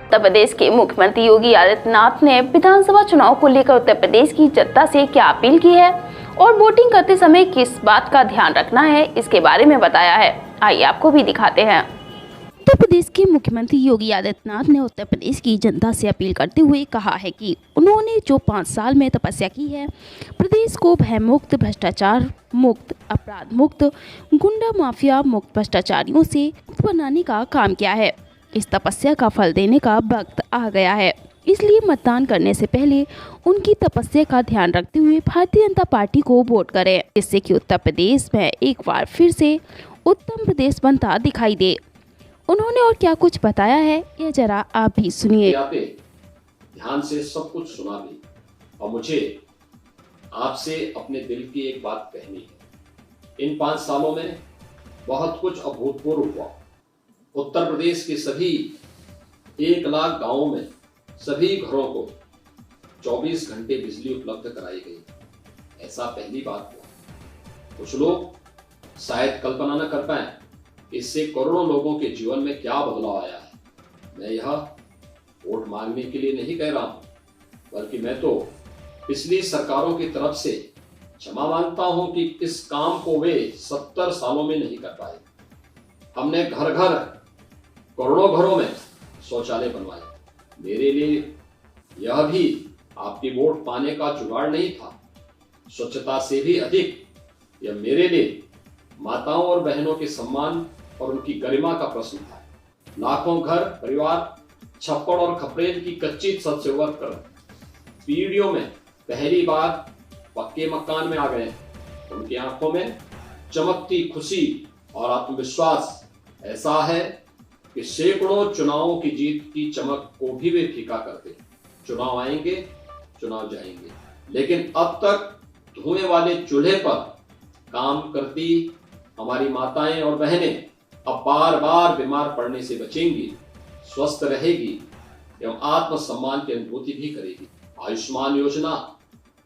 उत्तर प्रदेश के मुख्यमंत्री योगी आदित्यनाथ ने विधानसभा चुनाव को लेकर उत्तर प्रदेश की जनता से क्या अपील की है और वोटिंग करते समय किस बात का ध्यान रखना है, इसके बारे में बताया है। आइए आपको भी दिखाते हैं। उत्तर प्रदेश के मुख्यमंत्री योगी आदित्यनाथ ने उत्तर प्रदेश की जनता से अपील करते हुए कहा है कि उन्होंने जो 5 साल में तपस्या की है, प्रदेश को भयमुक्त, भ्रष्टाचार मुक्त, अपराध मुक्त, गुंडा माफिया मुक्त, भ्रष्टाचारियों से बनाने का काम किया है। इस तपस्या का फल देने का वक्त आ गया है, इसलिए मतदान करने से पहले उनकी तपस्या का ध्यान रखते हुए भारतीय जनता पार्टी को वोट करें, जिससे कि उत्तर प्रदेश में एक बार फिर से उत्तम प्रदेश बनता दिखाई दे। उन्होंने और क्या कुछ बताया है, यह जरा आप भी सुनिए। ध्यान से सब कुछ सुना भी, और मुझे आपसे अपने दिल की एक बात कहनी है। इन 5 सालों में बहुत कुछ अभूतपूर्व हुआ। उत्तर प्रदेश के सभी 1 लाख गांवों में सभी घरों को 24 घंटे बिजली उपलब्ध कराई गई। ऐसा पहली बार हुआ। कुछ लोग शायद कल्पना न कर पाए इससे करोड़ों लोगों के जीवन में क्या बदलाव आया है। मैं यह वोट मांगने के लिए नहीं कह रहा हूं, बल्कि मैं तो पिछली सरकारों की तरफ से क्षमा मांगता हूं कि इस काम को वे 70 सालों में नहीं कर पाए। हमने घर घर करोड़ों घरों में शौचालय बनवाए। मेरे लिए यह भी आपकी वोट पाने का जुगाड़ नहीं था। स्वच्छता से भी अधिक यह मेरे लिए माताओं और बहनों के सम्मान और उनकी गरिमा का प्रश्न था। लाखों घर परिवार छप्पड़ और खपरेल की कच्ची छत से उबर कर पीढ़ियों में पहली बार पक्के मकान में आ गए। उनकी आंखों में चमकती खुशी और आत्मविश्वास ऐसा है कि सैकड़ों चुनावों की जीत की चमक को भी वे फीका करते। चुनाव आएंगे, चुनाव जाएंगे, लेकिन अब तक धुएं वाले चूल्हे पर काम करती हमारी माताएं और बहनें अब बार बार बीमार पड़ने से बचेंगी, स्वस्थ रहेगी एवं आत्मसम्मान की अनुभूति भी करेगी। आयुष्मान योजना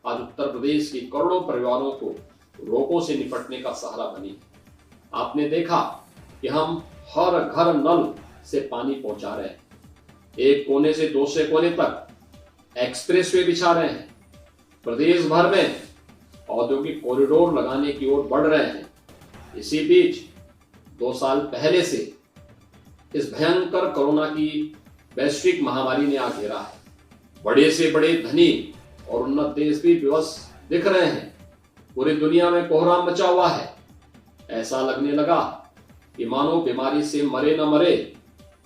आज उत्तर प्रदेश के करोड़ों परिवारों को रोगों से निपटने का सहारा बनी। आपने देखा कि हम हर घर नल से पानी पहुंचा रहे हैं। एक कोने से दूसरे कोने तक एक्सप्रेसवे बिछा रहे हैं। प्रदेश भर में औद्योगिक कॉरिडोर लगाने की ओर बढ़ रहे हैं। इसी बीच 2 साल पहले से इस भयंकर कोरोना की वैश्विक महामारी ने आ घेरा है। बड़े से बड़े धनी और उन्नत देश भी विवश दिख रहे हैं। पूरी दुनिया में कोहराम मचा हुआ है। ऐसा लगने लगा कि मानो बीमारी से मरे न मरे,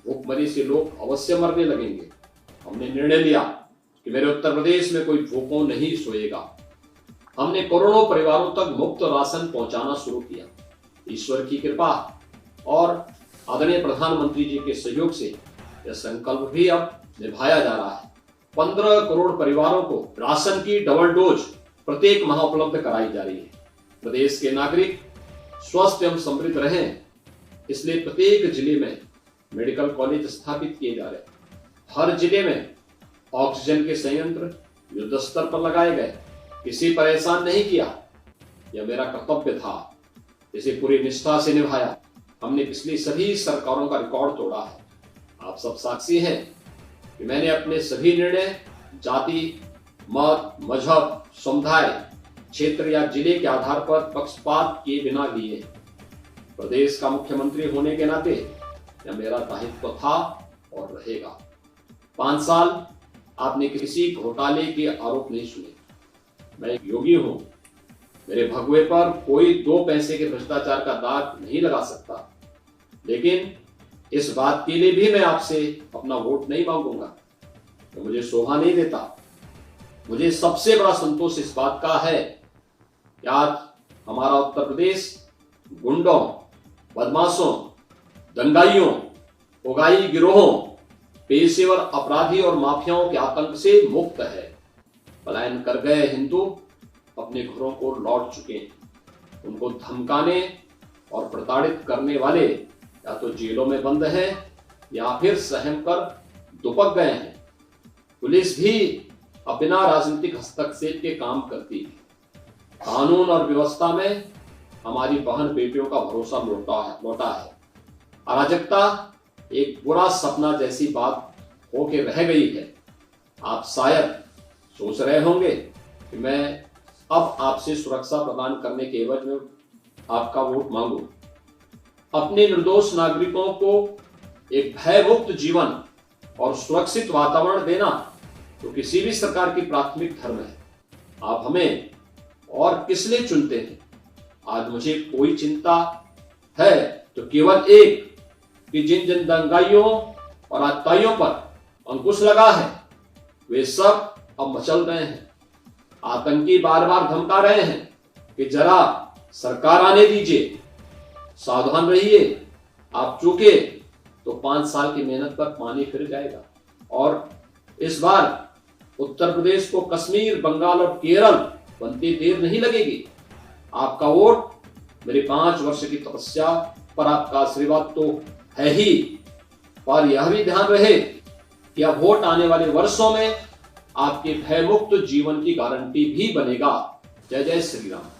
भूखमरी से लोग अवश्य मरने लगेंगे। हमने निर्णय लिया कि मेरे उत्तर प्रदेश में कोई भूखों नहीं सोएगा। हमने करोड़ों परिवारों तक मुफ्त राशन पहुंचाना शुरू किया। ईश्वर की कृपा और आदरणीय प्रधानमंत्री जी के सहयोग से यह संकल्प भी अब निभाया जा रहा है। 15 करोड़ परिवारों को राशन की डबल डोज प्रत्येक माह उपलब्ध कराई जा रही है। प्रदेश के नागरिक स्वस्थ एवं समृद्ध रहें, इसलिए प्रत्येक जिले में मेडिकल कॉलेज स्थापित किए जा रहे हैं। हर जिले में ऑक्सीजन के संयंत्र युद्ध स्तर पर लगाए गए। किसी पर एहसान नहीं किया, यह मेरा कर्तव्य था। इसे पूरी निष्ठा से निभाया। हमने पिछली सभी सरकारों का रिकॉर्ड तोड़ा है। आप सब साक्षी हैं कि मैंने अपने सभी निर्णय जाति, मत, मजहब, समुदाय, क्षेत्र या जिले के आधार पर पक्षपात किए बिना लिए। प्रदेश का मुख्यमंत्री होने के नाते यह मेरा दायित्व था और रहेगा। 5 साल आपने किसी घोटाले के आरोप नहीं सुने। मैं एक योगी हूं। मेरे भगवे पर कोई 2 पैसे के भ्रष्टाचार का दाग नहीं लगा सकता, लेकिन इस बात के लिए भी मैं आपसे अपना वोट नहीं मांगूंगा, तो मुझे शोभा नहीं देता। मुझे सबसे बड़ा संतोष इस बात का है कि आज हमारा उत्तर प्रदेश गुंडों, बदमाशों, दंगाइयों, उगाई गिरोहों, पेशेवर अपराधी और माफियाओं के आतंक से मुक्त है। पलायन कर गए हिंदू अपने घरों को लौट चुके हैं। उनको धमकाने और प्रताड़ित करने वाले या तो जेलों में बंद हैं या फिर सहम कर दुपक गए हैं। पुलिस भी अब बिना राजनीतिक हस्तक्षेप के काम करती है। कानून और व्यवस्था में हमारी बहन बेटियों का भरोसा लौटा है। अराजकता एक बुरा सपना जैसी बात होके रह गई है। आप शायद सोच रहे होंगे कि मैं अब आपसे सुरक्षा प्रदान करने के एवज में आपका वोट मांगू। अपने निर्दोष नागरिकों को एक भयमुक्त जीवन और सुरक्षित वातावरण देना तो किसी भी सरकार की प्राथमिक धर्म है। आप हमें और किस लिए चुनते हैं? आज मुझे कोई चिंता है तो केवल एक कि जिन जिन दंगाइयों और आतताइयों पर अंकुश लगा है वे सब अब मचल रहे हैं। आतंकी बार बार धमका रहे हैं कि जरा सरकार आने दीजिए, सावधान रहिए, आप चूके तो 5 साल की मेहनत पर पानी फिर जाएगा। और इस बार उत्तर प्रदेश को कश्मीर, बंगाल और केरल बनते देर नहीं लगेगी। आपका वोट मेरे 5 वर्ष की तपस्या पर आपका आशीर्वाद तो है ही, पर यह भी ध्यान रहे कि अब वोट आने वाले वर्षों में आपके भयमुक्त जीवन की गारंटी भी बनेगा। जय जय श्री राम।